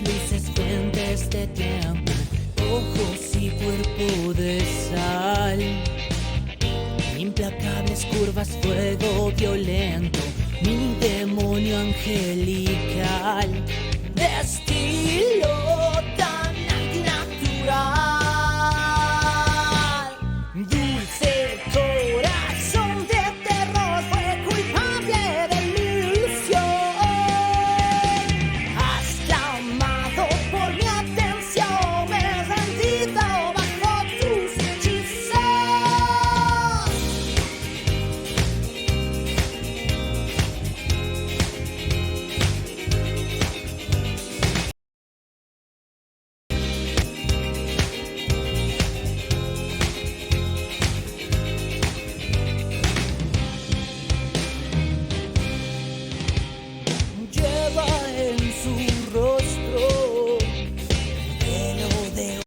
luces fuentes de tiempo, ojos y cuerpo de sal, implacables curvas, fuego violento, mi demonio angelical, de estilo tan antinatural. Dulce corazón de terror fue culpable de mi ilusión. Has clamado por mi atención, me he rendido bajo tus hechizos. Lleva en su rostro velo de...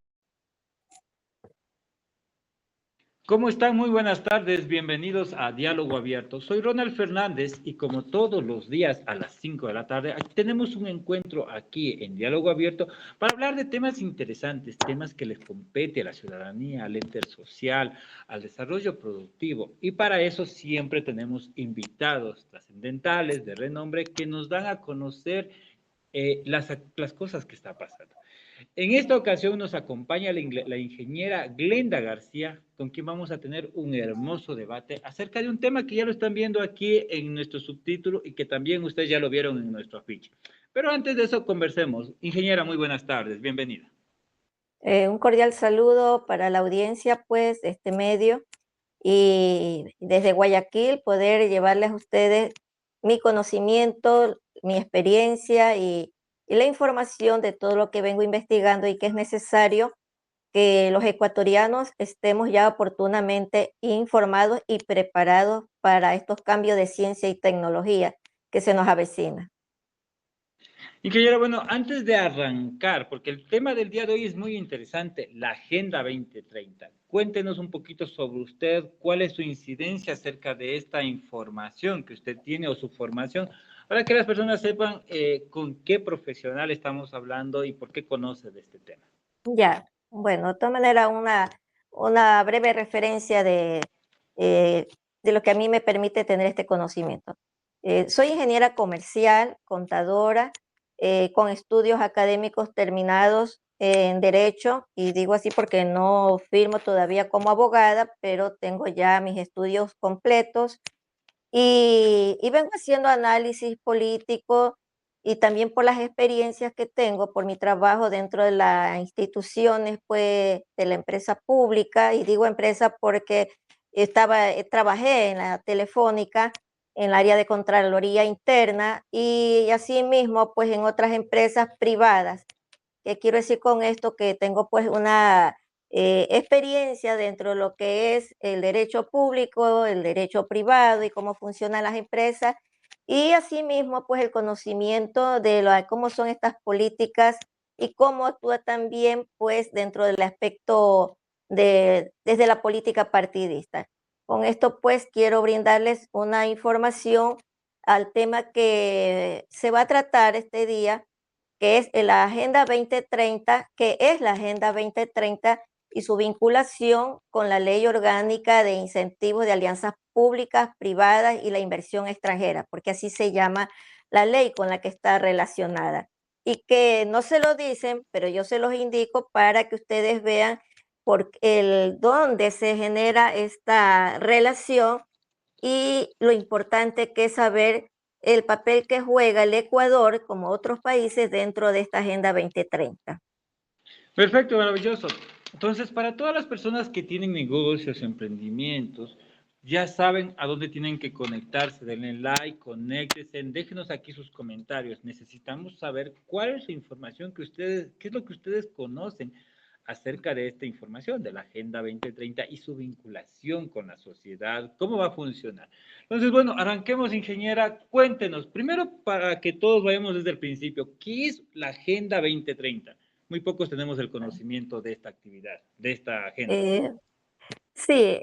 ¿Cómo están? Muy buenas tardes, bienvenidos a Diálogo Abierto. Soy Ronald Fernández y como todos los días a las 5 de la tarde tenemos un encuentro aquí en Diálogo Abierto para hablar de temas interesantes, temas que les compete a la ciudadanía, al ente social, al desarrollo productivo. Y para eso siempre tenemos invitados trascendentales de renombre que nos dan a conocer las cosas que están pasando. En esta ocasión nos acompaña la ingeniera Glenda García, con quien vamos a tener un hermoso debate acerca de un tema que ya lo están viendo aquí en nuestro subtítulo y que también ustedes ya lo vieron en nuestro afiche. Pero antes de eso, conversemos. Ingeniera, muy buenas tardes, bienvenida. Un cordial saludo para la audiencia, pues, de este medio y desde Guayaquil poder llevarles a ustedes mi conocimiento, mi experiencia y la información de todo lo que vengo investigando y que es necesario que los ecuatorianos estemos ya oportunamente informados y preparados para estos cambios de ciencia y tecnología que se nos avecina. Ingeniera, bueno, antes de arrancar, porque el tema del día de hoy es muy interesante, la Agenda 2030. Cuéntenos un poquito sobre usted, cuál es su incidencia acerca de esta información que usted tiene o su formación, para que las personas sepan con qué profesional estamos hablando y por qué conoce de este tema. Ya, bueno, de todas maneras, una breve referencia de lo que a mí me permite tener este conocimiento. Soy ingeniera comercial, contadora, con estudios académicos terminados en Derecho, y digo así porque no firmo todavía como abogada, pero tengo ya mis estudios completos y vengo haciendo análisis político y también por las experiencias que tengo por mi trabajo dentro de las instituciones, pues, de la empresa pública, y digo empresa porque trabajé en la Telefónica, en el área de Contraloría Interna y asimismo, pues, en otras empresas privadas. ¿Qué quiero decir con esto? Que tengo, pues, una experiencia dentro de lo que es el derecho público, el derecho privado y cómo funcionan las empresas, y asimismo, pues, el conocimiento de cómo son estas políticas y cómo actúa también, pues, dentro del aspecto desde la política partidista. Con esto, pues, quiero brindarles una información al tema que se va a tratar este día, que es la Agenda 2030, que es la Agenda 2030 y su vinculación con la Ley Orgánica de Incentivos de Alianzas Públicas, Privadas y la Inversión Extranjera, porque así se llama la ley con la que está relacionada. Y que no se lo dicen, pero yo se los indico para que ustedes vean dónde se genera esta relación y lo importante que es saber el papel que juega el Ecuador, como otros países, dentro de esta Agenda 2030. Perfecto, maravilloso. Entonces, para todas las personas que tienen negocios, emprendimientos, ya saben a dónde tienen que conectarse. Denle like, conéctense, déjenos aquí sus comentarios. Necesitamos saber cuál es la información que ustedes, qué es lo que ustedes conocen acerca de esta información, de la Agenda 2030 y su vinculación con la sociedad, cómo va a funcionar. Entonces, bueno, arranquemos, ingeniera. Cuéntenos, primero para que todos vayamos desde el principio, ¿qué es la Agenda 2030? Muy pocos tenemos el conocimiento de esta actividad, de esta agenda. Eh, sí,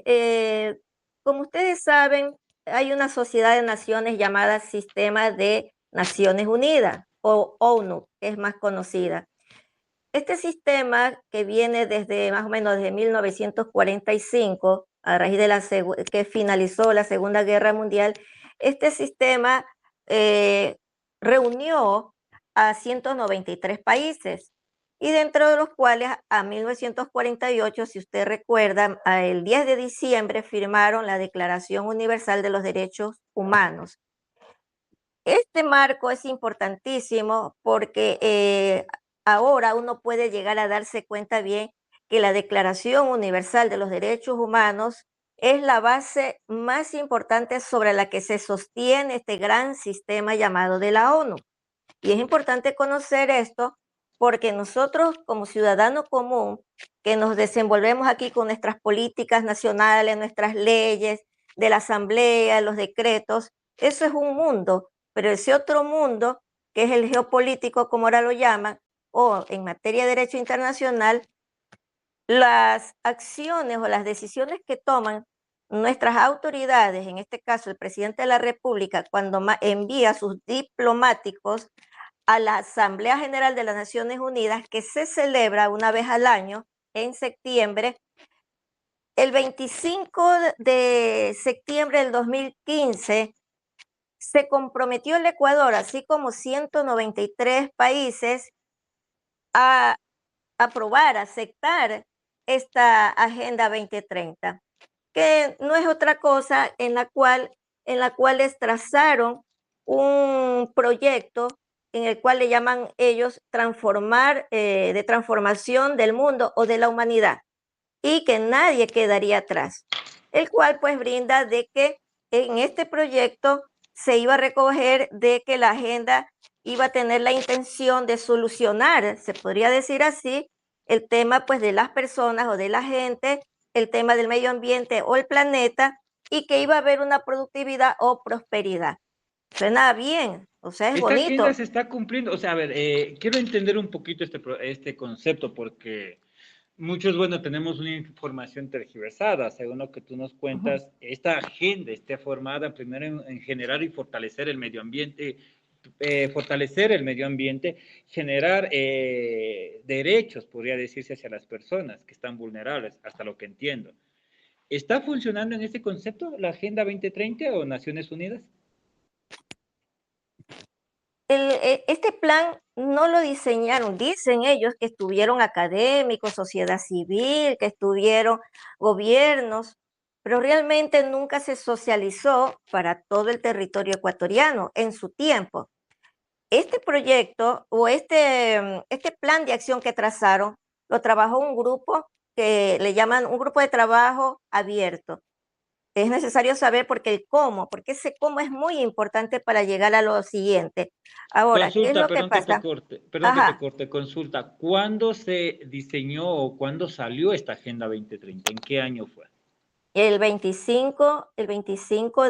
como ustedes saben, hay una sociedad de naciones llamada Sistema de Naciones Unidas, o ONU, que es más conocida. Este sistema que viene desde más o menos desde 1945, a raíz de que finalizó la Segunda Guerra Mundial, este sistema eh, reunió a 193 países y dentro de los cuales a 1948, si usted recuerda, el 10 de diciembre firmaron la Declaración Universal de los Derechos Humanos. Este marco es importantísimo porque ahora uno puede llegar a darse cuenta bien que la Declaración Universal de los Derechos Humanos es la base más importante sobre la que se sostiene este gran sistema llamado de la ONU. Y es importante conocer esto porque nosotros como ciudadano común que nos desenvolvemos aquí con nuestras políticas nacionales, nuestras leyes, de la asamblea, los decretos, eso es un mundo, pero ese otro mundo, que es el geopolítico, como ahora lo llaman, o en materia de derecho internacional, las acciones o las decisiones que toman nuestras autoridades, en este caso el presidente de la República, cuando envía a sus diplomáticos a la Asamblea General de las Naciones Unidas, que se celebra una vez al año en septiembre. El 25 de septiembre del 2015 se comprometió el Ecuador, así como 193 países, a aprobar, a aceptar esta Agenda 2030, que no es otra cosa en la cual trazaron un proyecto en el cual le llaman ellos de transformación del mundo o de la humanidad y que nadie quedaría atrás, el cual pues brinda de que en este proyecto se iba a recoger de que la agenda iba a tener la intención de solucionar, se podría decir así, el tema pues de las personas o de la gente, el tema del medio ambiente o el planeta y que iba a haber una productividad o prosperidad. Suena bien, o sea, es Esta agenda bonito. se está cumpliendo, o sea, a ver, quiero entender un poquito este concepto porque muchos, bueno, tenemos una información tergiversada, según lo que tú nos Ujú. cuentas, esta agenda esté formada primero en generar y fortalecer el medio ambiente, generar derechos, podría decirse, hacia las personas que están vulnerables, hasta lo que entiendo. ¿Está funcionando en este concepto la Agenda 2030 o Naciones Unidas? Este plan no lo diseñaron, dicen ellos que estuvieron académicos, sociedad civil, que estuvieron gobiernos, pero realmente nunca se socializó para todo el territorio ecuatoriano en su tiempo. Este proyecto o este plan de acción que trazaron lo trabajó un grupo que le llaman un grupo de trabajo abierto. Es necesario saber porque ese cómo es muy importante para llegar a lo siguiente. Ahora, ¿qué es Consulta, lo que pasa? perdón que te Ajá, corte, consulta, ¿cuándo se diseñó o cuándo salió esta Agenda 2030? ¿En qué año fue? el 25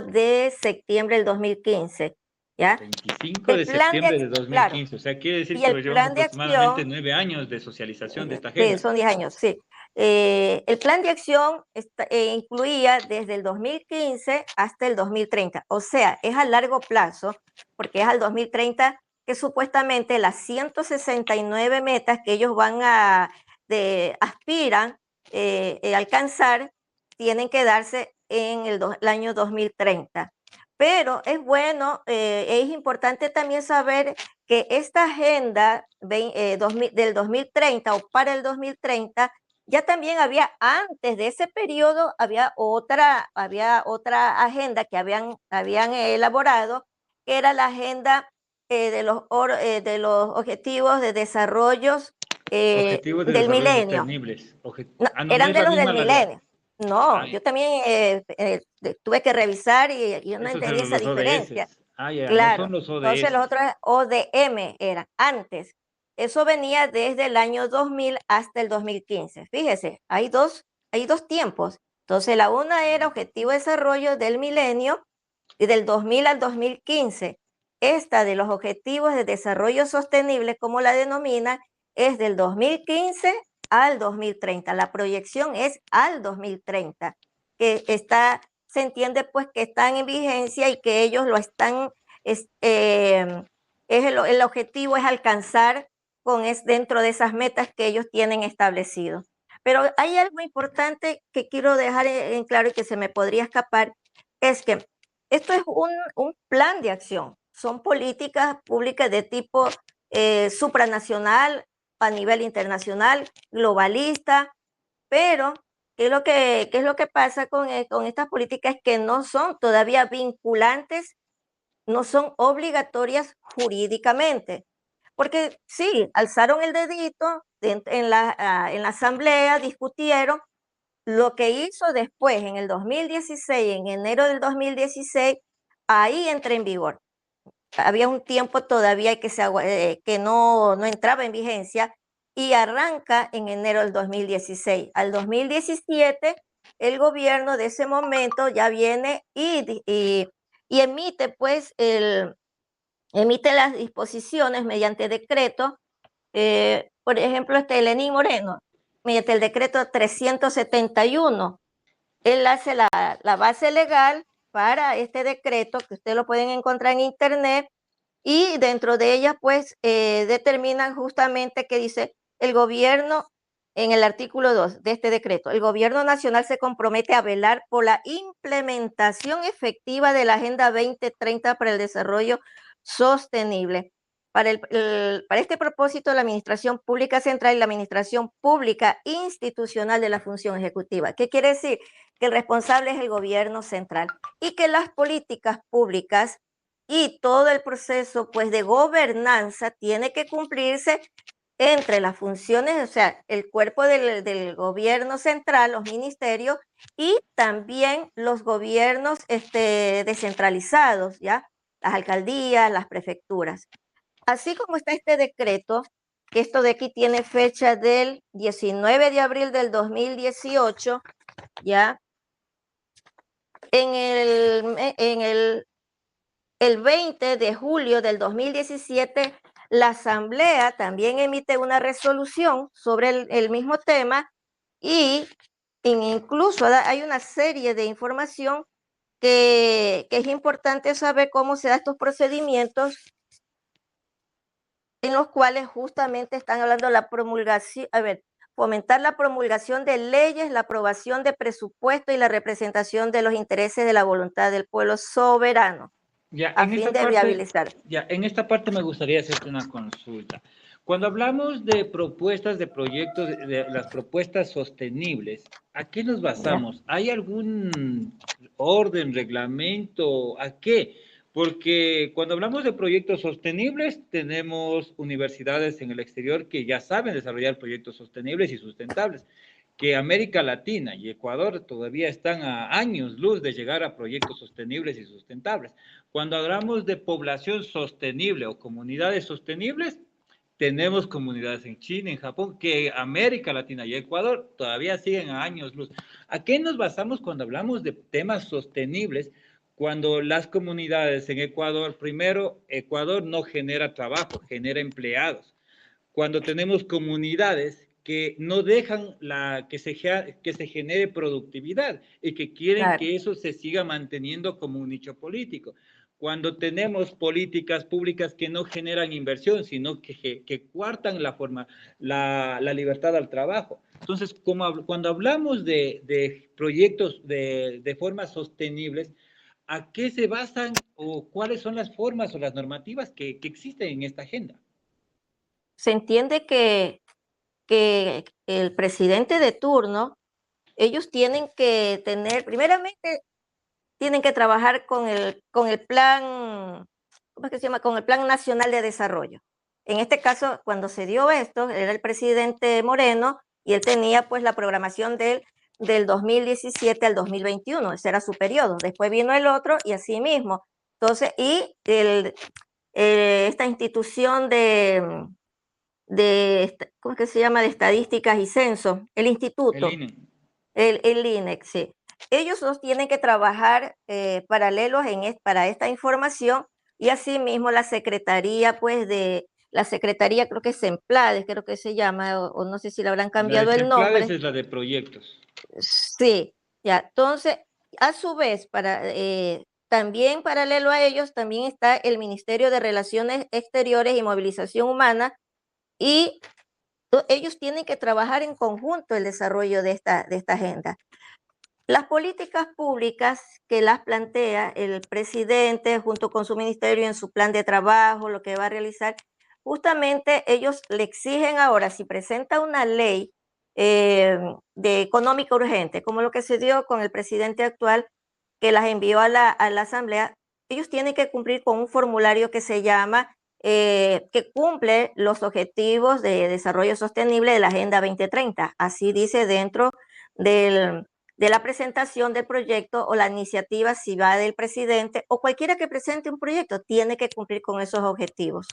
de septiembre del 2015, ¿ya? 25 El de plan de septiembre de acción, claro, 2015, o sea, quiere decir y que el lo llevamos plan de aproximadamente acción. 9 años de socialización de esta Sí, agenda. son 10 años, sí. El plan de acción incluía desde el 2015 hasta el 2030, o sea, es a largo plazo, porque es al 2030 que supuestamente las 169 metas que ellos aspiran alcanzar, tienen que darse en el año 2030. Pero es bueno, es importante también saber que esta agenda del 2030 o para el 2030, ya también había antes de ese periodo, había otra agenda que habían elaborado, que era la agenda de los objetivos de desarrollo Objetivos de del desarrollo milenio. sostenibles. No, No, no eran es de la los del misma la de... milenio. No, Ay, yo también tuve que revisar y yo no esos entendí eran esa los diferencia. ODS. Ah, ya, no son Claro, los entonces los ODS. otros ODM eran antes. Eso venía desde el año 2000 hasta el 2015. Fíjese, hay dos tiempos. Entonces la una era Objetivo de Desarrollo del Milenio y del 2000 al 2015. Esta de los Objetivos de Desarrollo Sostenible, como la denomina, es del 2015 al 2030. La proyección es al 2030, que se entiende pues que están en vigencia y que ellos lo están el objetivo es alcanzar dentro de esas metas que ellos tienen establecido. Pero hay algo importante que quiero dejar en claro y que se me podría escapar, es que esto es un plan de acción, son políticas públicas de tipo supranacional, a nivel internacional, globalista, pero qué es lo que pasa con estas políticas que no son todavía vinculantes, no son obligatorias jurídicamente? Porque sí, alzaron el dedito en la asamblea, discutieron. Lo que hizo después, en el 2016, en enero del 2016, ahí entra en vigor. Había un tiempo todavía que no entraba en vigencia y arranca en enero del 2016. Al 2017, el gobierno de ese momento ya viene y emite, pues, emite las disposiciones mediante decreto. Por ejemplo, Lenín Moreno, mediante el decreto 371, él hace la base legal para este decreto, que ustedes lo pueden encontrar en internet, y dentro de ella, pues, determinan justamente que dice el gobierno, en el artículo 2 de este decreto, el gobierno nacional se compromete a velar por la implementación efectiva de la Agenda 2030 para el desarrollo sostenible. Para este propósito, la Administración Pública Central y la Administración Pública Institucional de la Función Ejecutiva. ¿Qué quiere decir? Que el responsable es el gobierno central y que las políticas públicas y todo el proceso, pues, de gobernanza tiene que cumplirse entre las funciones, o sea, el cuerpo del gobierno central, los ministerios, y también los gobiernos descentralizados, ¿ya? Las alcaldías, las prefecturas. Así como está este decreto, que esto de aquí tiene fecha del 19 de abril del 2018, ¿ya? El 20 de julio del 2017, la Asamblea también emite una resolución sobre el mismo tema y incluso hay una serie de información que es importante saber cómo se dan estos procedimientos, en los cuales justamente están hablando de la promulgación, fomentar la promulgación de leyes, la aprobación de presupuesto y la representación de los intereses de la voluntad del pueblo soberano, Ya, a fin de viabilizar. ya, en esta parte me gustaría hacerte una consulta. Cuando hablamos de propuestas de proyectos, de las propuestas sostenibles, ¿a qué nos basamos? ¿Hay algún orden, reglamento? ¿A qué? Porque cuando hablamos de proyectos sostenibles, tenemos universidades en el exterior que ya saben desarrollar proyectos sostenibles y sustentables, que América Latina y Ecuador todavía están a años luz de llegar a proyectos sostenibles y sustentables. Cuando hablamos de población sostenible o comunidades sostenibles, tenemos comunidades en China, en Japón, que América Latina y Ecuador todavía siguen a años luz. ¿A qué nos basamos cuando hablamos de temas sostenibles? Cuando las comunidades en Ecuador, primero, Ecuador no genera trabajo, genera empleados. Cuando tenemos comunidades que no dejan que se genere productividad y que quieren Claro. que eso se siga manteniendo como un nicho político. Cuando tenemos políticas públicas que no generan inversión, sino que coartan la libertad al trabajo. Entonces, cuando hablamos de proyectos de formas sostenibles, ¿a qué se basan o cuáles son las formas o las normativas que existen en esta agenda? Se entiende que el presidente de turno, ellos tienen que tener, primeramente, tienen que trabajar con el plan, ¿cómo es que se llama? Con el Plan Nacional de Desarrollo. En este caso, cuando se dio esto, era el presidente Moreno y él tenía, pues, la programación del 2017 al 2021, ese era su periodo. Después vino el otro y así mismo. Entonces, esta institución ¿cómo es que se llama? De estadísticas y censo, el El instituto, INE. el INEC, sí. Ellos dos tienen que trabajar paralelos para esta información y asimismo la secretaría, pues, la secretaría, creo que es Semplades, creo que se llama, o no sé si le habrán La de cambiado el Semplades nombre. es la de proyectos. Sí, ya. Entonces, a su vez, también paralelo a ellos, también está el Ministerio de Relaciones Exteriores y Movilización Humana, y ellos tienen que trabajar en conjunto el desarrollo de esta agenda. Las políticas públicas que las plantea el presidente junto con su ministerio en su plan de trabajo, lo que va a realizar, justamente ellos le exigen ahora, si presenta una ley de económica urgente, como lo que se dio con el presidente actual, que las envió a la Asamblea, ellos tienen que cumplir con un formulario que se llama, que cumple los objetivos de desarrollo sostenible de la Agenda 2030. Así dice dentro del de la presentación del proyecto o la iniciativa, si va del presidente o cualquiera que presente un proyecto, tiene que cumplir con esos objetivos.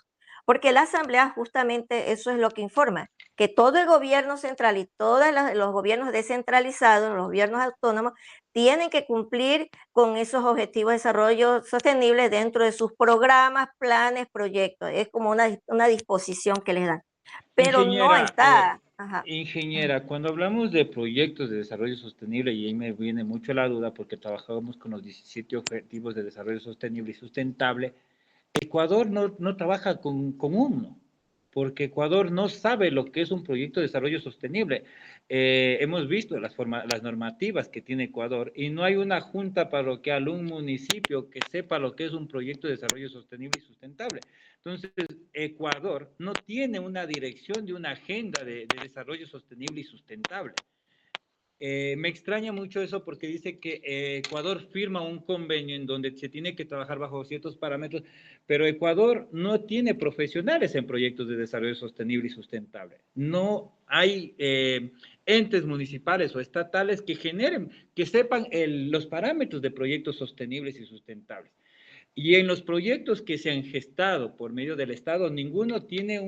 Porque la Asamblea justamente eso es lo que informa, que todo el gobierno central y todos los gobiernos descentralizados, los gobiernos autónomos, tienen que cumplir con esos objetivos de desarrollo sostenible dentro de sus programas, planes, proyectos. Es como una disposición que les dan. Pero no Ingeniera, está. Ajá. ingeniera, cuando hablamos de proyectos de desarrollo sostenible, y ahí me viene mucho la duda porque trabajábamos con los 17 Objetivos de Desarrollo Sostenible y Sustentable, Ecuador no trabaja con uno, porque Ecuador no sabe lo que es un proyecto de desarrollo sostenible. Hemos visto las normativas que tiene Ecuador y no hay una junta parroquial, un municipio que sepa lo que es un proyecto de desarrollo sostenible y sustentable. Entonces, Ecuador no tiene una dirección de una agenda de desarrollo sostenible y sustentable. Me extraña mucho eso porque dice que Ecuador firma un convenio en donde se tiene que trabajar bajo ciertos parámetros, pero Ecuador no tiene profesionales en proyectos de desarrollo sostenible y sustentable. No hay entes municipales o estatales que generen, que sepan los parámetros de proyectos sostenibles y sustentables. Y en los proyectos que se han gestado por medio del Estado, ninguno tiene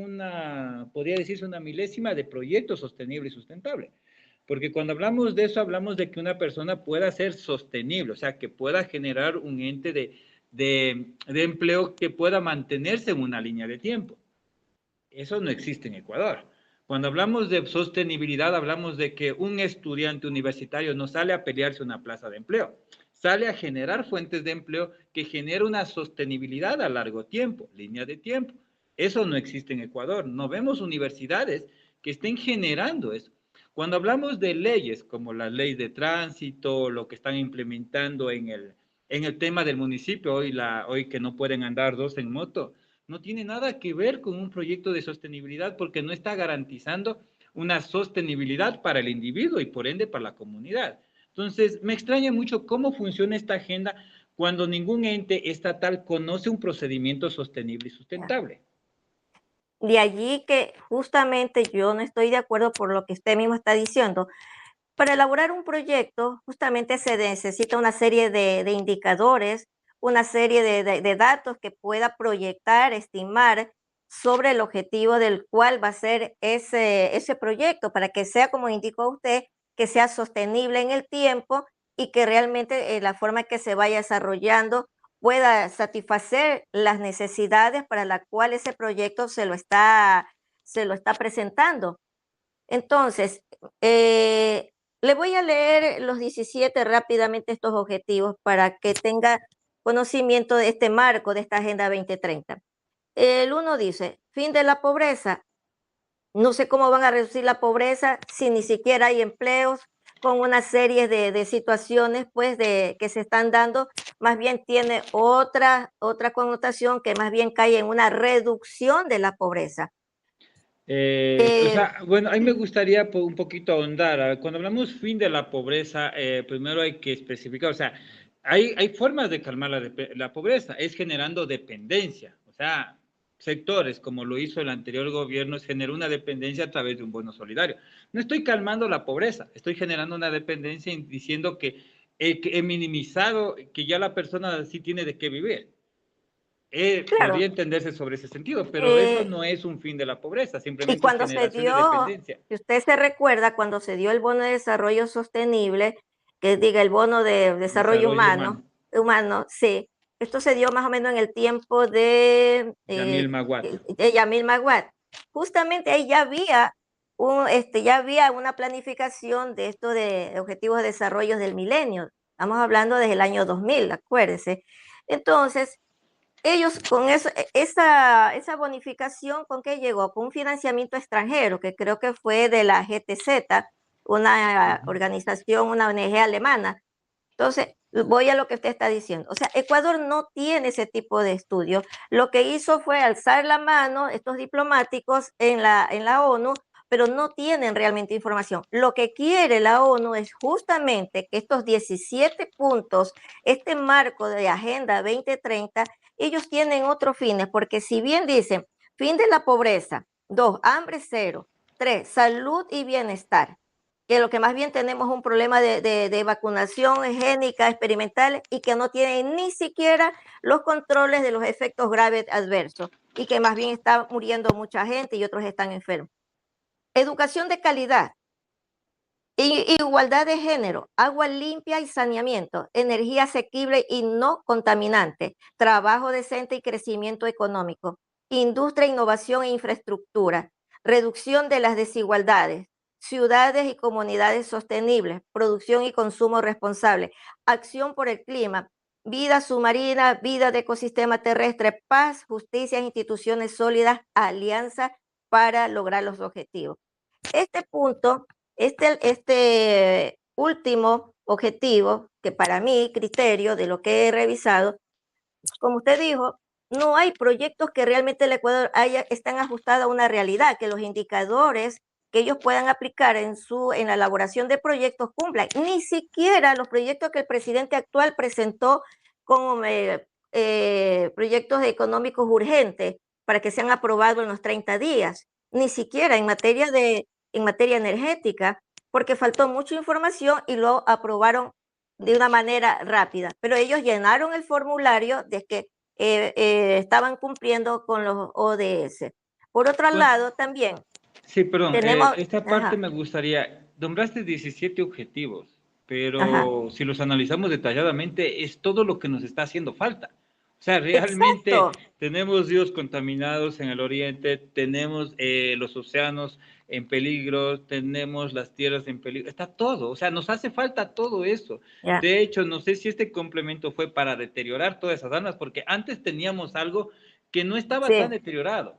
podría decirse, una milésima de proyecto sostenible y sustentable. Porque cuando hablamos de eso, hablamos de que una persona pueda ser sostenible, o sea, que pueda generar un ente de empleo que pueda mantenerse en una línea de tiempo. Eso no existe en Ecuador. Cuando hablamos de sostenibilidad, hablamos de que un estudiante universitario no sale a pelearse una plaza de empleo, sale a generar fuentes de empleo que genera una sostenibilidad a largo tiempo, línea de tiempo. Eso no existe en Ecuador. No vemos universidades que estén generando eso. Cuando hablamos de leyes como la ley de tránsito, lo que están implementando en el tema del municipio, hoy que no pueden andar dos en moto, no tiene nada que ver con un proyecto de sostenibilidad porque no está garantizando una sostenibilidad para el individuo y por ende para la comunidad. Entonces, me extraña mucho cómo funciona esta agenda cuando ningún ente estatal conoce un procedimiento sostenible y sustentable. De allí que justamente yo no estoy de acuerdo por lo que usted mismo está diciendo. Para elaborar un proyecto, justamente se necesita una serie de indicadores, una serie de datos que pueda proyectar, estimar sobre el objetivo del cual va a ser ese proyecto, para que sea, como indicó usted, que sea sostenible en el tiempo y que realmente la forma que se vaya desarrollando pueda satisfacer las necesidades para las cuales ese proyecto se lo está presentando. Entonces, le voy a leer los 17 rápidamente estos objetivos para que tenga conocimiento de este marco, de esta Agenda 2030. El uno dice, fin de la pobreza. No sé cómo van a reducir la pobreza si ni siquiera hay empleos, con una serie de situaciones pues que se están dando, más bien tiene otra connotación que más bien cae en una reducción de la pobreza. O Eh, sea, bueno, a mí me gustaría un poquito ahondar. Cuando hablamos fin de la pobreza, primero hay que especificar, o sea, hay formas de calmar la pobreza, es generando dependencia. O sea, sectores como lo hizo el anterior gobierno, es generar una dependencia a través de un bono solidario. No estoy calmando la pobreza, estoy generando una dependencia diciendo que he minimizado que ya la persona sí tiene de qué vivir. Podría claro, entenderse sobre ese sentido, pero eso eh, no es un fin de la pobreza, y simplemente es cuando se generación de dio, dependencia. si usted se recuerda, cuando se dio el bono de desarrollo sostenible, que diga el bono de desarrollo Desarrollo humano. humano, sí, esto se dio más o menos en el tiempo de Yamil Maguat. Yamil Maguad. Justamente ahí ya había una planificación de esto de objetivos de desarrollo del milenio. Estamos hablando desde el año 2000, acuérdense. Entonces, ellos con esa bonificación, ¿con qué llegó? Con un financiamiento extranjero, que creo que fue de la GTZ, una Ujú. organización, una ONG alemana. Entonces, voy a lo que usted está diciendo. O sea, Ecuador no tiene ese tipo de estudios. Lo que hizo fue alzar la mano estos diplomáticos en la ONU, pero no tienen realmente información. Lo que quiere la ONU es justamente que estos 17 puntos, este marco de Agenda 2030, ellos tienen otros fines, porque si bien dicen fin de la pobreza, 2, hambre cero, 3, salud y bienestar, que lo que más bien tenemos un problema de vacunación génica experimental y que no tienen ni siquiera los controles de los efectos graves adversos y que más bien está muriendo mucha gente y otros están enfermos. Educación de calidad, igualdad de género, agua limpia y saneamiento, energía asequible y no contaminante, trabajo decente y crecimiento económico, industria, innovación e infraestructura, reducción de las desigualdades, ciudades y comunidades sostenibles, producción y consumo responsable, acción por el clima, vida submarina, vida de ecosistema terrestre, paz, justicia, instituciones sólidas, alianza para lograr los objetivos. Este punto, este último objetivo, que para mí, criterio de lo que he revisado, como usted dijo, no hay proyectos que realmente el Ecuador están ajustados a una realidad, que los indicadores que ellos puedan aplicar en la elaboración de proyectos cumplan. Ni siquiera los proyectos que el presidente actual presentó como proyectos económicos urgentes para que sean aprobados en los 30 días, ni siquiera en materia energética, porque faltó mucha información y lo aprobaron de una manera rápida, pero ellos llenaron el formulario de que estaban cumpliendo con los ODS. Por otro Bueno, lado, también sí, perdón, tenemos, esta parte ajá, me gustaría, nombraste 17 objetivos, ajá, pero si los analizamos detalladamente, es todo lo que nos está haciendo falta. O sea, realmente exacto. tenemos ríos contaminados en el oriente, tenemos los océanos en peligro, tenemos las tierras en peligro, está todo, o sea, nos hace falta todo eso. Ya, De hecho, no sé si este complemento fue para deteriorar todas esas armas, porque antes teníamos algo que no estaba tan sí, deteriorado.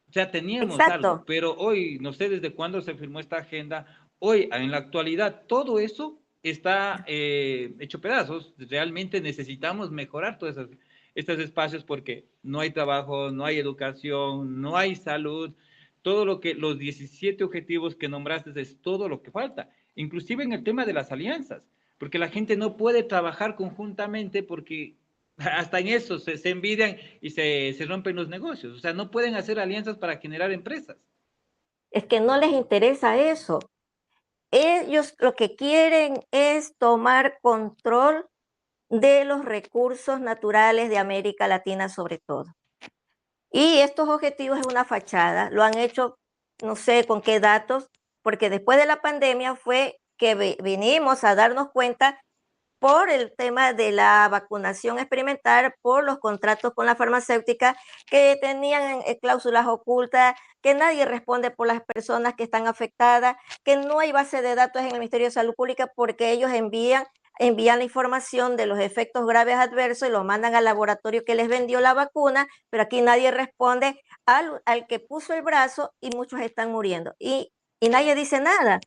O sea, teníamos algo, exacto. pero hoy, no sé desde cuándo se firmó esta agenda, hoy, en la actualidad, todo eso está hecho pedazos. Realmente necesitamos mejorar todos estos espacios porque no hay trabajo, no hay educación, no hay salud. Todo lo que, los 17 objetivos que nombraste es todo lo que falta. Inclusive en el tema de las alianzas, porque la gente no puede trabajar conjuntamente porque hasta en eso se envidian y se rompen los negocios. O sea, no pueden hacer alianzas para generar empresas. Es que no les interesa eso. Ellos lo que quieren es tomar control de los recursos naturales de América Latina sobre todo. Y estos objetivos es una fachada, lo han hecho, no sé con qué datos, porque después de la pandemia fue que vinimos a darnos cuenta por el tema de la vacunación experimental, por los contratos con la farmacéutica que tenían cláusulas ocultas, que nadie responde por las personas que están afectadas, que no hay base de datos en el Ministerio de Salud Pública porque ellos envían la información de los efectos graves adversos y lo mandan al laboratorio que les vendió la vacuna, pero aquí nadie responde al que puso el brazo y muchos están muriendo y nadie dice nada.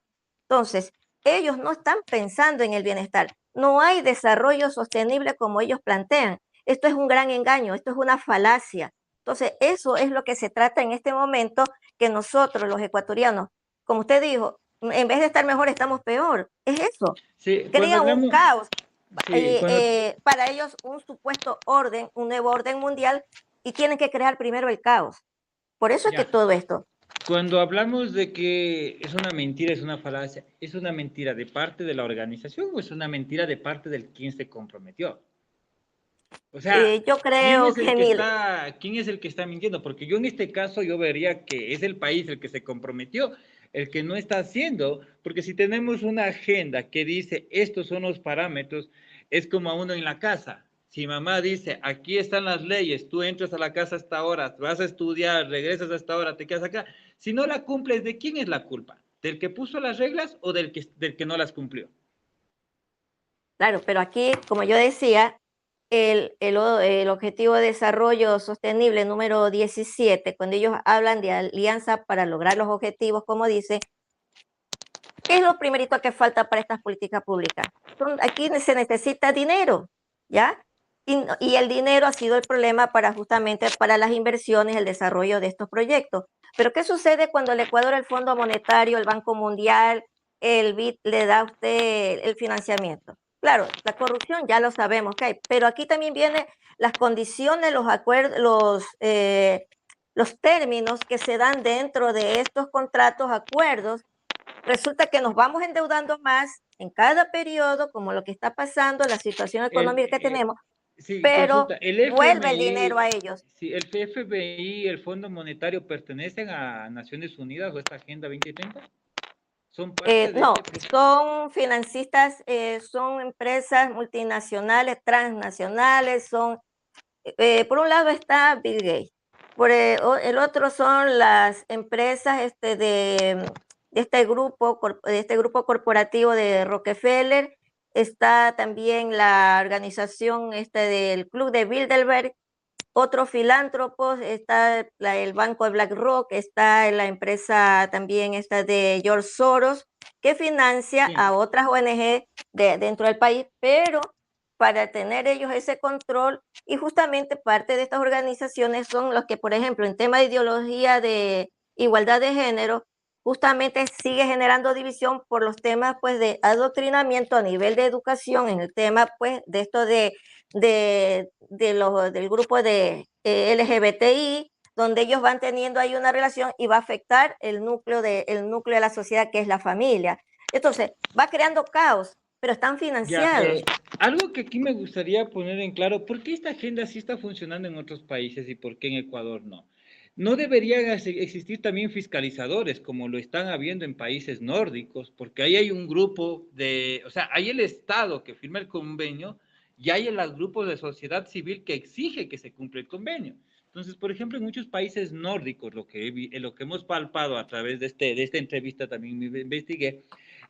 Entonces, ellos no están pensando en el bienestar. No hay desarrollo sostenible como ellos plantean. Esto es un gran engaño, esto es una falacia. Entonces, eso es lo que se trata en este momento, que nosotros, los ecuatorianos, como usted dijo, en vez de estar mejor, estamos peor. Es eso. Sí, cuando Crean un hablamos, caos. sí, cuando, Para ellos, un supuesto orden, un nuevo orden mundial, y tienen que crear primero el caos. Por eso es que ya, todo esto. cuando hablamos de que es una mentira, es una falacia, ¿es una mentira de parte de la organización o es una mentira de parte del quien se comprometió? O sea, Yo creo que quién es el que está mintiendo? Porque yo en este caso yo vería que es el país el que se comprometió, el que no está haciendo, porque si tenemos una agenda que dice estos son los parámetros, es como a uno en la casa. Si mamá dice, aquí están las leyes, tú entras a la casa a esta hora, vas a estudiar, regresas a esta hora, te quedas acá. Si no la cumples, ¿de quién es la culpa? ¿Del que puso las reglas o del que no las cumplió? Claro, pero aquí, como yo decía, el Objetivo de Desarrollo Sostenible número 17, cuando ellos hablan de alianza para lograr los objetivos, como dice, ¿qué es lo primerito que falta para estas políticas públicas? Aquí se necesita dinero, ¿ya? Y el dinero ha sido el problema para justamente para las inversiones, el desarrollo de estos proyectos. Pero ¿qué sucede cuando el Ecuador, el Fondo Monetario, el Banco Mundial, el BID le da a usted el financiamiento? Claro, la corrupción ya lo sabemos que hay, pero aquí también vienen las condiciones, los acuerdos, los términos que se dan dentro de estos contratos, acuerdos. Resulta que nos vamos endeudando más en cada periodo, como lo que está pasando, la situación El, económica que tenemos, sí, pero consulta, el vuelve el dinero FMI, a ellos. sí, el FMI, el Fondo Monetario, ¿pertenecen a Naciones Unidas o esta Agenda 2030? ¿Son parte de No, este proceso? son financistas, son empresas multinacionales, transnacionales, por un lado está Bill Gates, el otro son las empresas de este grupo corporativo de Rockefeller, está también la organización del Club de Bilderberg, otros filántropos, está el banco de BlackRock, está la empresa también esta de George Soros, que financia Sí. a otras ONG dentro del país, pero para tener ellos ese control, y justamente parte de estas organizaciones son los que, por ejemplo, en tema de ideología de igualdad de género, justamente sigue generando división por los temas pues de adoctrinamiento a nivel de educación, en el tema pues de esto del grupo de LGBTI, donde ellos van teniendo ahí una relación y va a afectar el núcleo de la sociedad, que es la familia. Entonces, va creando caos, pero están Ya, financiados. algo que aquí me gustaría poner en claro, ¿por qué esta agenda sí está funcionando en otros países y por qué en Ecuador no? ¿No deberían existir también fiscalizadores como lo están habiendo en países nórdicos? Porque ahí hay un grupo de, o sea, hay el Estado que firma el convenio y hay los grupos de sociedad civil que exige que se cumpla el convenio. Entonces, por ejemplo, en muchos países nórdicos, lo que hemos palpado a través de esta entrevista también me investigué,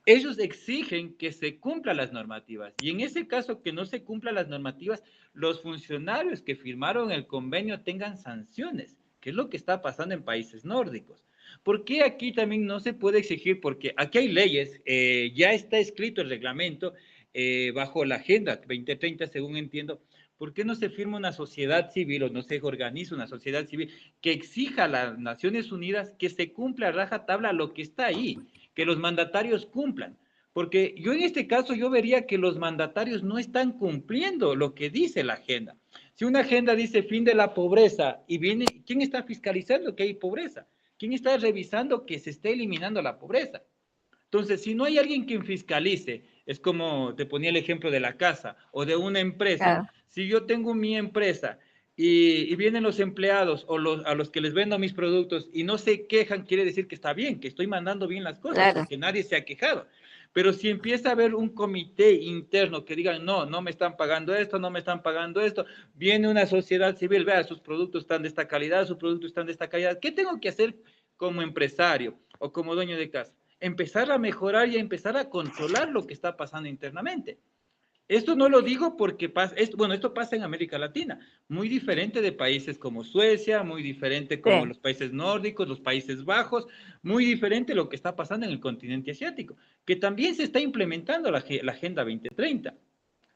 ellos exigen que se cumplan las normativas y en ese caso que no se cumplan las normativas, los funcionarios que firmaron el convenio tengan sanciones, que es lo que está pasando en países nórdicos. ¿Por qué aquí también no se puede exigir? Porque aquí hay leyes, ya está escrito el reglamento bajo la Agenda 2030, según entiendo. ¿Por qué no se firma una sociedad civil o no se organiza una sociedad civil que exija a las Naciones Unidas que se cumpla a rajatabla lo que está ahí? Que los mandatarios cumplan. Porque yo en este caso yo vería que los mandatarios no están cumpliendo lo que dice la agenda. Si una agenda dice fin de la pobreza y viene, ¿quién está fiscalizando que hay pobreza? ¿Quién está revisando que se esté eliminando la pobreza? Entonces, si no hay alguien quien fiscalice, es como te ponía el ejemplo de la casa o de una empresa. Claro, Si yo tengo mi empresa y vienen los empleados o a los que les vendo mis productos y no se quejan, quiere decir que está bien, que estoy mandando bien las cosas, claro. porque nadie se ha quejado. Pero si empieza a haber un comité interno que digan, no, no me están pagando esto, no me están pagando esto, viene una sociedad civil, vea, sus productos están de esta calidad, sus productos están de esta calidad, ¿qué tengo que hacer como empresario o como dueño de casa? Empezar a mejorar y a empezar a controlar lo que está pasando internamente. Esto no lo digo porque pasa, esto pasa en América Latina, muy diferente de países como Suecia, muy diferente como Sí. los países nórdicos, los Países Bajos, muy diferente lo que está pasando en el continente asiático, que también se está implementando la Agenda 2030.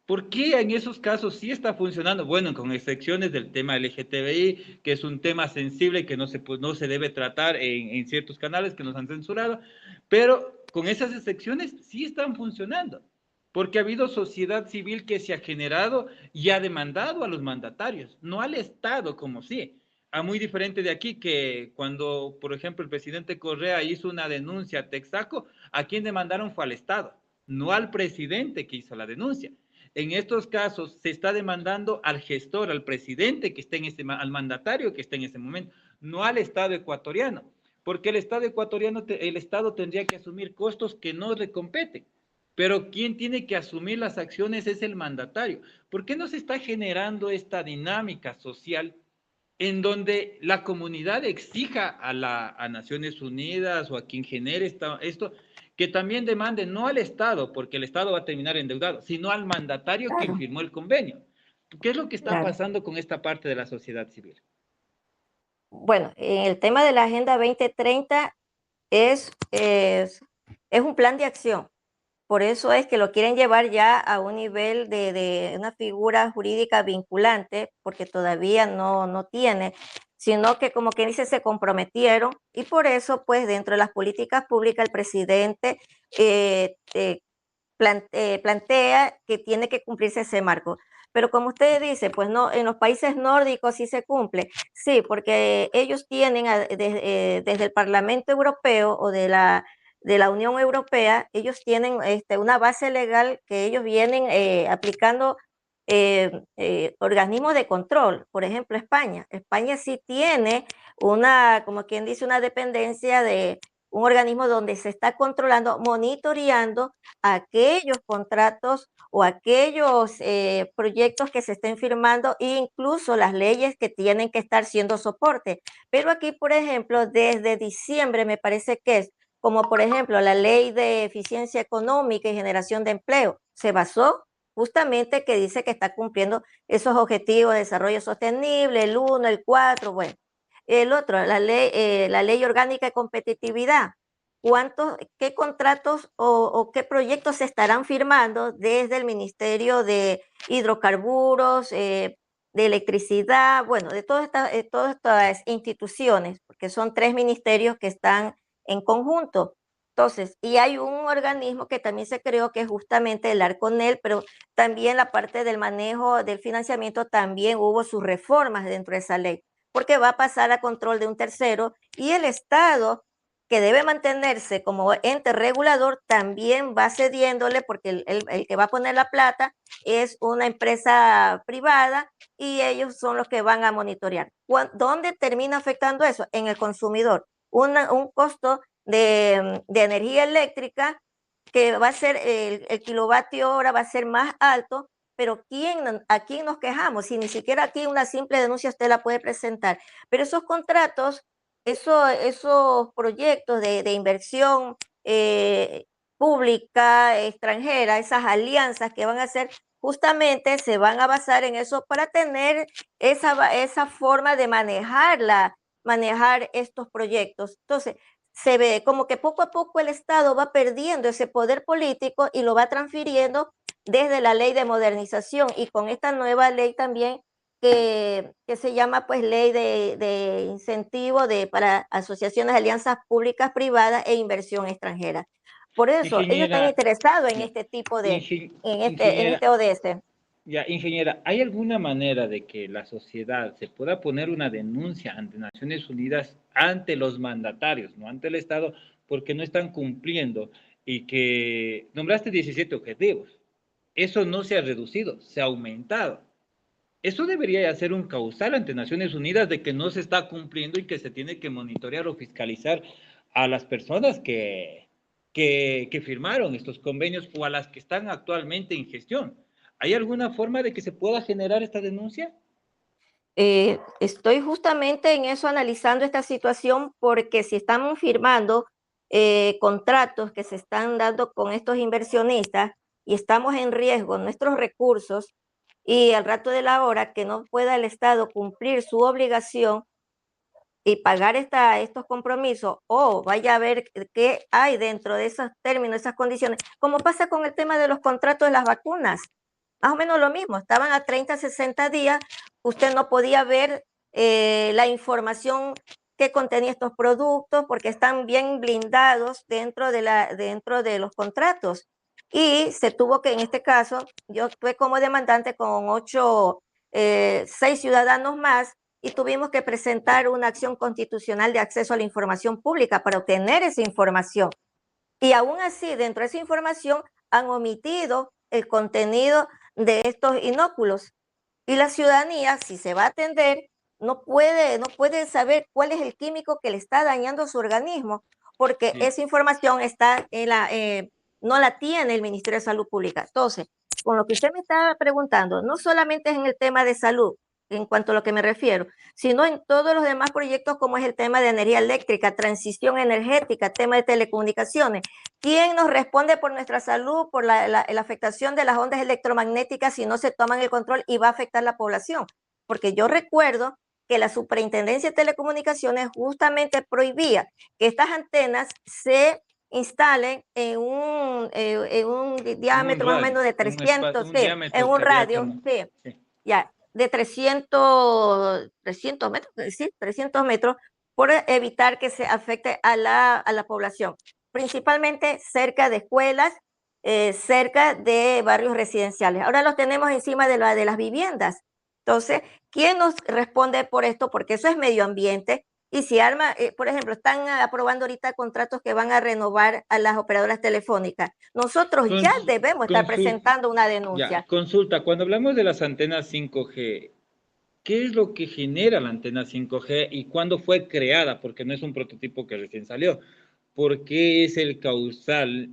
¿Por qué en esos casos sí está funcionando? Bueno, con excepciones del tema LGTBI, que es un tema sensible que no se debe tratar en ciertos canales que nos han censurado, pero con esas excepciones sí están funcionando, porque ha habido sociedad civil que se ha generado y ha demandado a los mandatarios, no al Estado como sí. A muy diferente de aquí que cuando, por ejemplo, el presidente Correa hizo una denuncia a Texaco, a quien demandaron fue al Estado, no al presidente que hizo la denuncia. En estos casos se está demandando al gestor, al presidente que esté al mandatario que esté en ese momento, no al Estado ecuatoriano, porque el Estado ecuatoriano, el Estado tendría que asumir costos que no le competen. Pero quien tiene que asumir las acciones es el mandatario. ¿Por qué no se está generando esta dinámica social en donde la comunidad exija a Naciones Unidas o a quien genere esto que también demande no al Estado, porque el Estado va a terminar endeudado, sino al mandatario quien Claro, firmó el convenio. ¿Qué es lo que está claro. pasando con esta parte de la sociedad civil? Bueno, en el tema de la Agenda 2030 es, es, es un plan de acción. Por eso es que lo quieren llevar ya a un nivel de una figura jurídica vinculante, porque todavía no tiene, sino que como que dice, se comprometieron y por eso, pues dentro de las políticas públicas, el presidente plantea que tiene que cumplirse ese marco. Pero como usted dice, pues no, en los países nórdicos sí se cumple. Sí, porque ellos tienen desde el Parlamento Europeo o de la Unión Europea, ellos tienen una base legal que ellos vienen aplicando organismos de control. Por ejemplo, España. España sí tiene una, como quien dice, una dependencia de un organismo donde se está controlando, monitoreando aquellos contratos o aquellos proyectos que se estén firmando e incluso las leyes que tienen que estar siendo soporte. Pero aquí, por ejemplo, desde diciembre me parece que es, como por ejemplo la ley de eficiencia económica y generación de empleo, se basó justamente que dice que está cumpliendo esos objetivos de desarrollo sostenible, el 1, el 4, bueno. El otro, la ley orgánica de competitividad. ¿Qué contratos o qué proyectos se estarán firmando desde el Ministerio de Hidrocarburos, de Electricidad, bueno, de todas estas instituciones, porque son 3 ministerios que están en conjunto? Entonces, y hay un organismo que también se creó que es justamente el ARCONEL, pero también la parte del manejo del financiamiento también hubo sus reformas dentro de esa ley, porque va a pasar a control de un tercero y el Estado, que debe mantenerse como ente regulador, también va cediéndole porque el que va a poner la plata es una empresa privada y ellos son los que van a monitorear. ¿Dónde termina afectando eso? En el consumidor. Un costo de energía eléctrica que va a ser el kilovatio hora va a ser más alto, pero ¿a quién nos quejamos? Si ni siquiera aquí una simple denuncia usted la puede presentar. Pero esos contratos, esos proyectos de inversión pública, extranjera, esas alianzas que van a hacer, justamente se van a basar en eso para tener esa forma de manejar estos proyectos. Entonces, se ve como que poco a poco el Estado va perdiendo ese poder político y lo va transfiriendo desde la ley de modernización y con esta nueva ley también que se llama pues ley de incentivo para asociaciones, alianzas públicas, privadas e inversión extranjera. Por eso, ellos están Ingeniera, interesados en ya, este tipo en ingeniera, este ODS. ya, ingeniera, ¿hay alguna manera de que la sociedad se pueda poner una denuncia ante Naciones Unidas, ante los mandatarios, no ante el Estado, porque no están cumpliendo y que nombraste 17 objetivos? Eso no se ha reducido, se ha aumentado. Eso debería ser un causal ante Naciones Unidas de que no se está cumpliendo y que se tiene que monitorear o fiscalizar a las personas que firmaron estos convenios o a las que están actualmente en gestión. ¿Hay alguna forma de que se pueda generar esta denuncia? Estoy justamente en eso analizando esta situación porque si estamos firmando contratos que se están dando con estos inversionistas y estamos en riesgo nuestros recursos y al rato de la hora que no pueda el Estado cumplir su obligación y pagar estos compromisos o vaya a ver qué hay dentro de esos términos, esas condiciones, como pasa con el tema de los contratos de las vacunas. Más o menos lo mismo, estaban a 30, 60 días, usted no podía ver la información que contenía estos productos porque están bien blindados dentro de los contratos. Y se tuvo que, en este caso, yo fui como demandante con 6 ciudadanos más y tuvimos que presentar una acción constitucional de acceso a la información pública para obtener esa información. Y aún así, dentro de esa información han omitido el contenido de estos inóculos. Y la ciudadanía, si se va a atender, no puede saber cuál es el químico que le está dañando su organismo, porque Sí. esa información no la tiene el Ministerio de Salud Pública. Entonces, con lo que usted me estaba preguntando, no solamente es en el tema de salud, en cuanto a lo que me refiero, sino en todos los demás proyectos como es el tema de energía eléctrica, transición energética, tema de telecomunicaciones. ¿Quién nos responde por nuestra salud, por la afectación de las ondas electromagnéticas si no se toman el control y va a afectar la población? Porque yo recuerdo que la Superintendencia de Telecomunicaciones justamente prohibía que estas antenas se instalen en un En un diámetro más o radio, menos de en un espacio, 300, un sí, en diámetro un que había radio, como... sí, Sí. ya, de 300 metros, sí, 300 metros, por evitar que se afecte a la población, principalmente cerca de escuelas, cerca de barrios residenciales. Ahora los tenemos encima de las viviendas. Entonces, ¿quién nos responde por esto? Porque eso es medio ambiente. Y si arma, por ejemplo, están aprobando ahorita contratos que van a renovar a las operadoras telefónicas. Nosotros ya Cons- debemos estar consul- presentando una ya, denuncia. consulta, cuando hablamos de las antenas 5G, ¿qué es lo que genera la antena 5G y cuándo fue creada? Porque no es un prototipo que recién salió. ¿Por qué es el causal,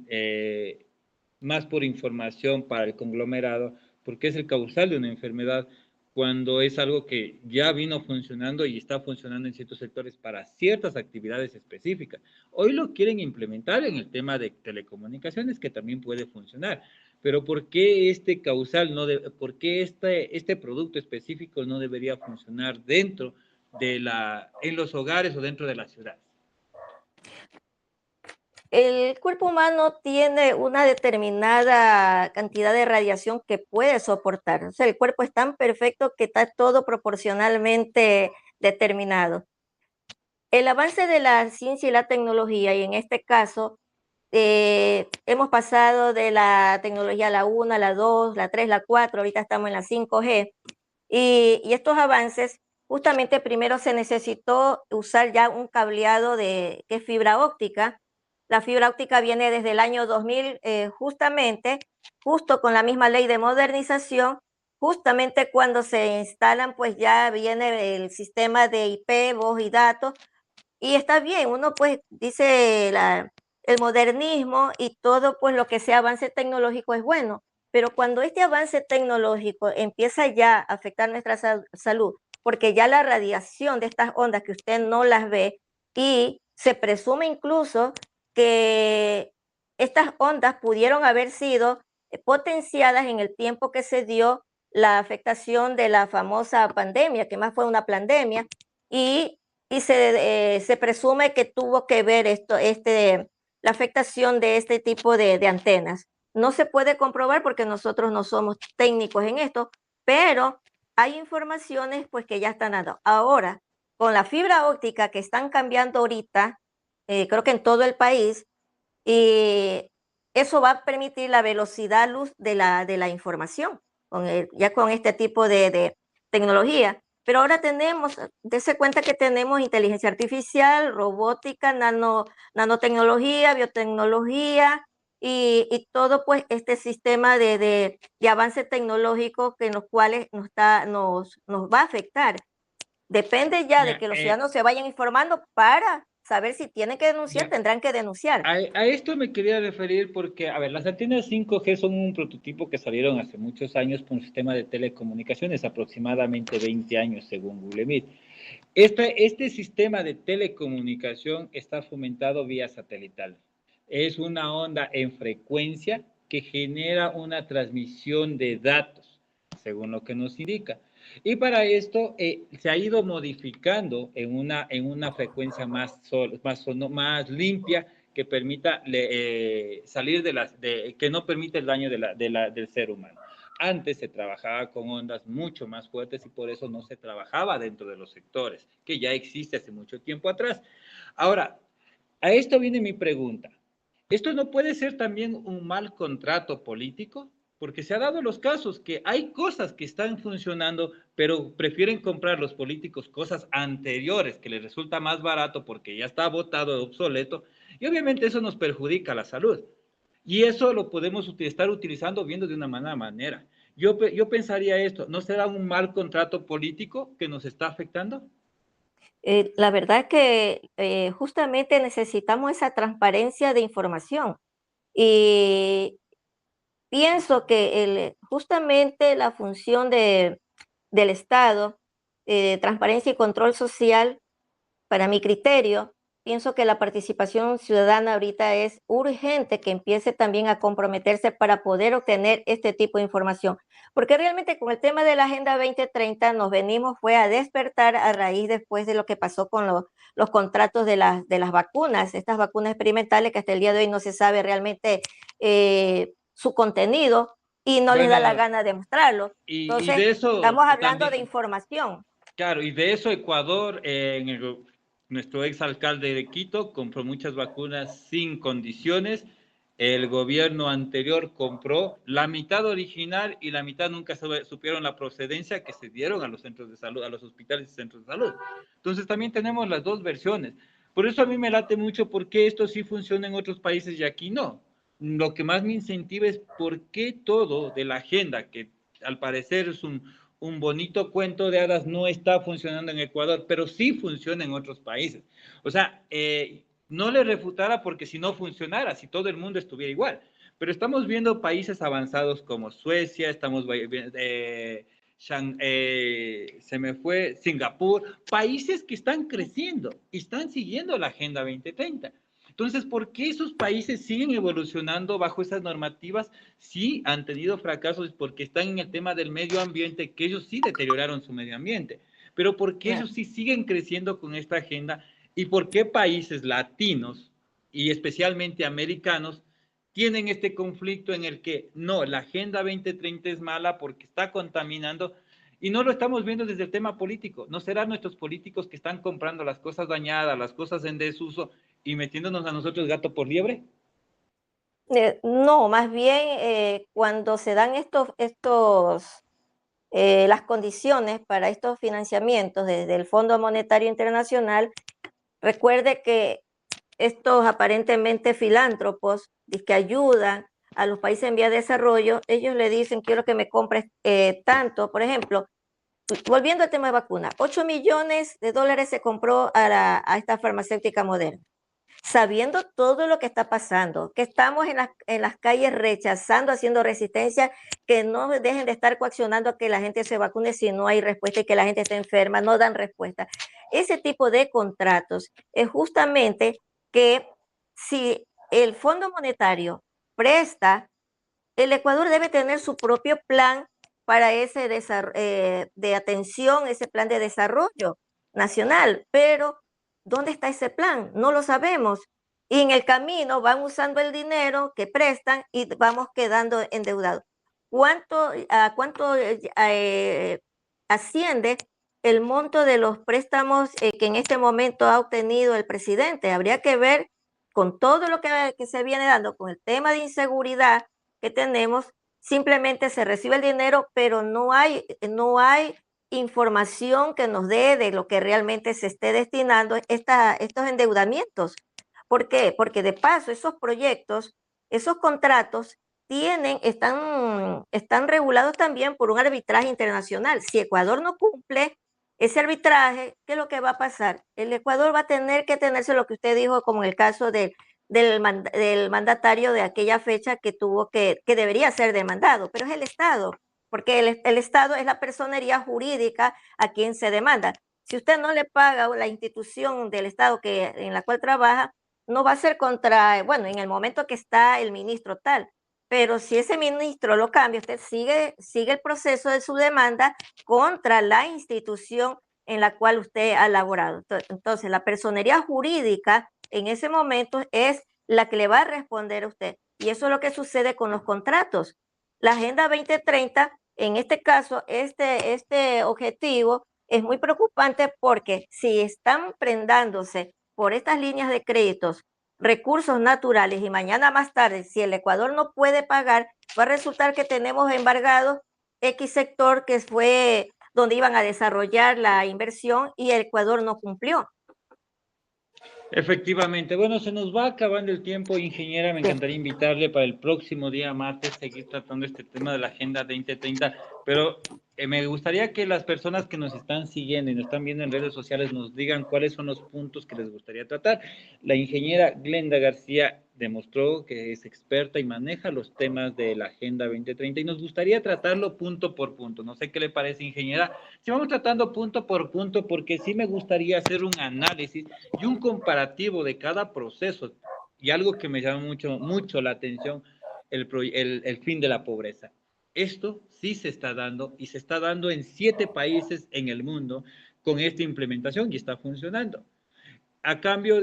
más por información para el conglomerado? ¿Por qué es el causal de una enfermedad cuando es algo que ya vino funcionando y está funcionando en ciertos sectores para ciertas actividades específicas? Hoy lo quieren implementar en el tema de telecomunicaciones, que también puede funcionar. Pero ¿por qué este causal por qué este producto específico no debería funcionar dentro en los hogares o dentro de la ciudad? El cuerpo humano tiene una determinada cantidad de radiación que puede soportar. O sea, el cuerpo es tan perfecto que está todo proporcionalmente determinado. El avance de la ciencia y la tecnología, y en este caso, hemos pasado de la tecnología a la 1, a la 2, la 3, la 4, ahorita estamos en la 5G, y estos avances, justamente primero se necesitó usar ya un cableado que es fibra óptica. La fibra óptica viene desde el año 2000, justamente, justo con la misma ley de modernización, justamente cuando se instalan, pues ya viene el sistema de IP, voz y datos, y está bien, uno pues dice el modernismo y todo pues lo que sea avance tecnológico es bueno, pero cuando este avance tecnológico empieza ya a afectar nuestra salud, porque ya la radiación de estas ondas que usted no las ve y se presume incluso que estas ondas pudieron haber sido potenciadas en el tiempo que se dio la afectación de la famosa pandemia, que más fue una pandemia, y se presume que tuvo que ver la afectación de este tipo de antenas. No se puede comprobar porque nosotros no somos técnicos en esto, pero hay informaciones pues que ya están dando. Ahora, con la fibra óptica que están cambiando ahorita, creo que en todo el país, y eso va a permitir la velocidad luz de la información, ya con este tipo de tecnología. Pero ahora tenemos, dése cuenta que tenemos inteligencia artificial, robótica, nanotecnología, biotecnología y todo pues este sistema de avance tecnológico que en los cuales nos va a afectar. Depende ya de Ya, que los ciudadanos se vayan informando para saber si tienen que denunciar, ya. tendrán que denunciar. A esto me quería referir porque, a ver, las antenas 5G son un prototipo que salieron hace muchos años con un sistema de telecomunicaciones, aproximadamente 20 años según Google Meet. Este sistema de telecomunicación está fomentado vía satelital. Es una onda en frecuencia que genera una transmisión de datos, según lo que nos indica. Y para esto se ha ido modificando en una frecuencia más limpia que permita salir que no permite el daño del ser humano. Antes se trabajaba con ondas mucho más fuertes y por eso no se trabajaba dentro de los sectores, que ya existe hace mucho tiempo atrás. Ahora, a esto viene mi pregunta. ¿Esto no puede ser también un mal contrato político? Porque se ha dado los casos que hay cosas que están funcionando, pero prefieren comprar los políticos cosas anteriores que les resulta más barato porque ya está votado obsoleto, y obviamente eso nos perjudica la salud. Y eso lo podemos estar utilizando viendo de una mala manera. Yo pensaría esto, ¿no será un mal contrato político que nos está afectando? La verdad que justamente necesitamos esa transparencia de información y pienso que justamente la función del Estado transparencia y control social, para mi criterio, pienso que la participación ciudadana ahorita es urgente que empiece también a comprometerse para poder obtener este tipo de información. Porque realmente con el tema de la Agenda 2030 nos venimos fue a despertar a raíz después de lo que pasó con los contratos de las vacunas, estas vacunas experimentales que hasta el día de hoy no se sabe realmente su contenido y no les da la Bueno, gana de mostrarlo. y Entonces, de eso estamos hablando de también, información. claro, y de eso Ecuador, nuestro exalcalde de Quito compró muchas vacunas sin condiciones. El gobierno anterior compró la mitad original y la mitad nunca supieron la procedencia que se dieron a los centros de salud, a los hospitales y centros de salud. Entonces también tenemos las dos versiones. Por eso a mí me late mucho por qué esto sí funciona en otros países y aquí no. Lo que más me incentiva es por qué todo de la agenda, que al parecer es un bonito cuento de hadas, no está funcionando en Ecuador, pero sí funciona en otros países. O sea, no le refutara porque si no funcionara, si todo el mundo estuviera igual. Pero estamos viendo países avanzados como Suecia, estamos viendo, se me fue, Singapur, países que están creciendo y están siguiendo la Agenda 2030. Entonces, ¿por qué esos países siguen evolucionando bajo esas normativas? Sí han tenido fracasos porque están en el tema del medio ambiente, que ellos sí deterioraron su medio ambiente. Pero ¿por qué ellos sí siguen creciendo con esta agenda? ¿Y por qué países latinos y especialmente americanos tienen este conflicto en el que no, la Agenda 2030 es mala porque está contaminando? Y no lo estamos viendo desde el tema político. ¿No serán nuestros políticos que están comprando las cosas dañadas, las cosas en desuso y metiéndonos a nosotros gato por liebre? No, más bien cuando se dan las condiciones para estos financiamientos desde el Fondo Monetario Internacional, recuerde que estos aparentemente filántropos que ayudan a los países en vía de desarrollo, ellos le dicen, quiero que me compres tanto, por ejemplo, volviendo al tema de vacunas, 8 millones de dólares se compró a esta farmacéutica Moderna, sabiendo todo lo que está pasando, que estamos en las calles rechazando, haciendo resistencia, que no dejen de estar coaccionando a que la gente se vacune si no hay respuesta y que la gente está enferma, no dan respuesta. Ese tipo de contratos es justamente que si el Fondo Monetario presta, el Ecuador debe tener su propio plan para ese de atención, ese plan de desarrollo nacional, pero ¿dónde está ese plan? No lo sabemos. Y en el camino van usando el dinero que prestan y vamos quedando endeudados. ¿A cuánto asciende el monto de los préstamos que en este momento ha obtenido el presidente? Habría que ver con todo lo que se viene dando, con el tema de inseguridad que tenemos, simplemente se recibe el dinero, pero no hay información que nos dé de lo que realmente se esté destinando estos endeudamientos. ¿Por qué? Porque de paso esos proyectos, esos contratos están regulados también por un arbitraje internacional. Si Ecuador no cumple ese arbitraje, ¿qué es lo que va a pasar? El Ecuador va a tener que tenerse lo que usted dijo, como en el caso del mandatario de aquella fecha que debería ser demandado, pero es el Estado, porque el Estado es la personería jurídica a quien se demanda. Si usted no le paga a la institución del Estado en la cual trabaja, no va a ser bueno, en el momento que está el ministro tal, pero si ese ministro lo cambia, usted sigue el proceso de su demanda contra la institución en la cual usted ha laborado. Entonces, la personería jurídica en ese momento es la que le va a responder a usted. Y eso es lo que sucede con los contratos. La Agenda 2030, en este caso, este objetivo es muy preocupante porque si están prendándose por estas líneas de créditos recursos naturales y mañana más tarde, si el Ecuador no puede pagar, va a resultar que tenemos embargados X sector que fue donde iban a desarrollar la inversión y el Ecuador no cumplió. Efectivamente. Bueno, se nos va acabando el tiempo, ingeniera. Me encantaría invitarle para el próximo día martes seguir tratando este tema de la Agenda 2030, pero me gustaría que las personas que nos están siguiendo y nos están viendo en redes sociales nos digan cuáles son los puntos que les gustaría tratar. La ingeniera Glenda García demostró que es experta y maneja los temas de la Agenda 2030 y nos gustaría tratarlo punto por punto. No sé qué le parece, ingeniera. Si vamos tratando punto por punto, porque sí me gustaría hacer un análisis y un comparativo de cada proceso. Y algo que me llama mucho la atención, el fin de la pobreza. Esto sí se está dando y se está dando en 7 países en el mundo con esta implementación y está funcionando. A cambio,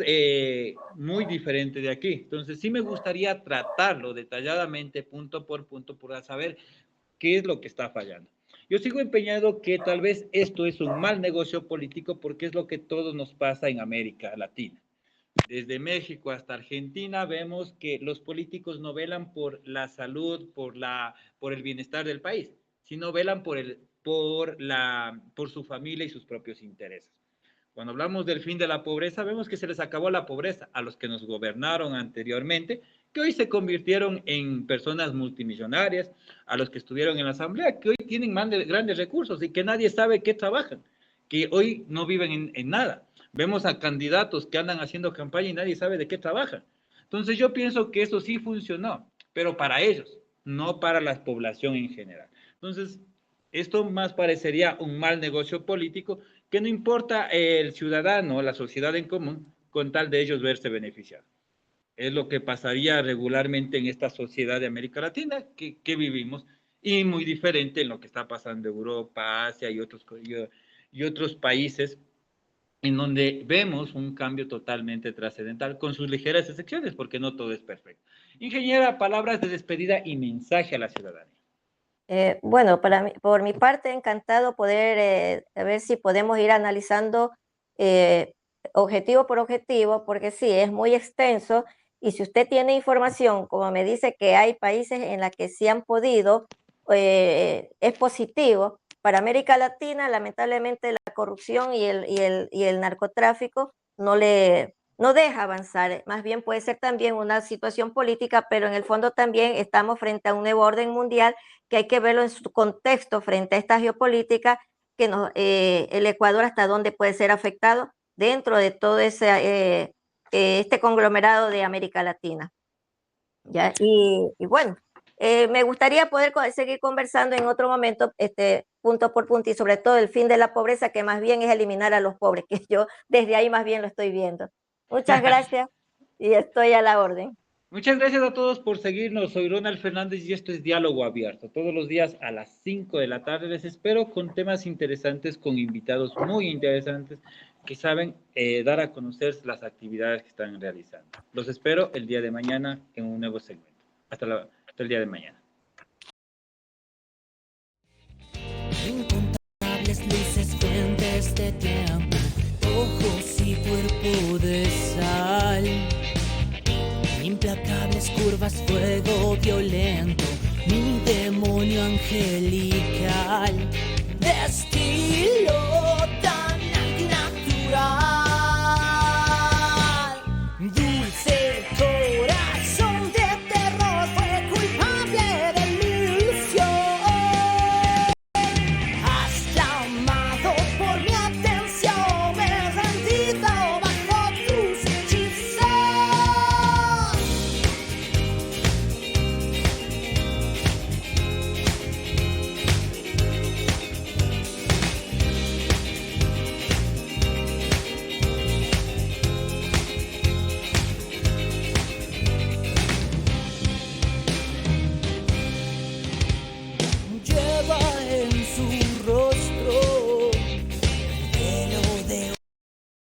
muy diferente de aquí. Entonces, sí me gustaría tratarlo detalladamente, punto por punto, para saber qué es lo que está fallando. Yo sigo empeñado que tal vez esto es un mal negocio político porque es lo que todos nos pasa en América Latina. Desde México hasta Argentina vemos que los políticos no velan por la salud, por el bienestar del país, sino velan por su familia y sus propios intereses. Cuando hablamos del fin de la pobreza, vemos que se les acabó la pobreza a los que nos gobernaron anteriormente, que hoy se convirtieron en personas multimillonarias, a los que estuvieron en la asamblea, que hoy tienen grandes recursos y que nadie sabe qué trabajan, que hoy no viven en nada. Vemos a candidatos que andan haciendo campaña y nadie sabe de qué trabajan. Entonces yo pienso que eso sí funcionó, pero para ellos, no para la población en general. Entonces, esto más parecería un mal negocio político que no importa el ciudadano, la sociedad en común, con tal de ellos verse beneficiados. Es lo que pasaría regularmente en esta sociedad de América Latina que vivimos y muy diferente en lo que está pasando en Europa, Asia y otros países en donde vemos un cambio totalmente trascendental con sus ligeras excepciones, porque no todo es perfecto. Ingeniera, palabras de despedida y mensaje a la ciudadanía. Bueno, por mi parte, encantado poder a ver si podemos ir analizando eh, objetivo por objetivo, porque sí, es muy extenso y si usted tiene información, como me dice que hay países en los que sí han podido, es positivo. Para América Latina, lamentablemente, la corrupción y el narcotráfico no deja avanzar, más bien puede ser también una situación política, pero en el fondo también estamos frente a un nuevo orden mundial que hay que verlo en su contexto frente a esta geopolítica el Ecuador hasta dónde puede ser afectado dentro de todo este conglomerado de América Latina. ¿Ya? Y bueno, me gustaría poder seguir conversando en otro momento, punto por punto, y sobre todo el fin de la pobreza, que más bien es eliminar a los pobres, que yo desde ahí más bien lo estoy viendo. Muchas gracias y estoy a la orden. Muchas gracias a todos por seguirnos. Soy Ronald Fernández y esto es Diálogo Abierto. Todos los días a las 5 de la tarde les espero con temas interesantes, con invitados muy interesantes que saben dar a conocer las actividades que están realizando. Los espero el día de mañana en un nuevo segmento. Hasta el día de mañana. Incontables luces, fuentes de tiempo, ojos y cuerpo de sal. Implacables curvas, fuego violento, mi demonio angelical.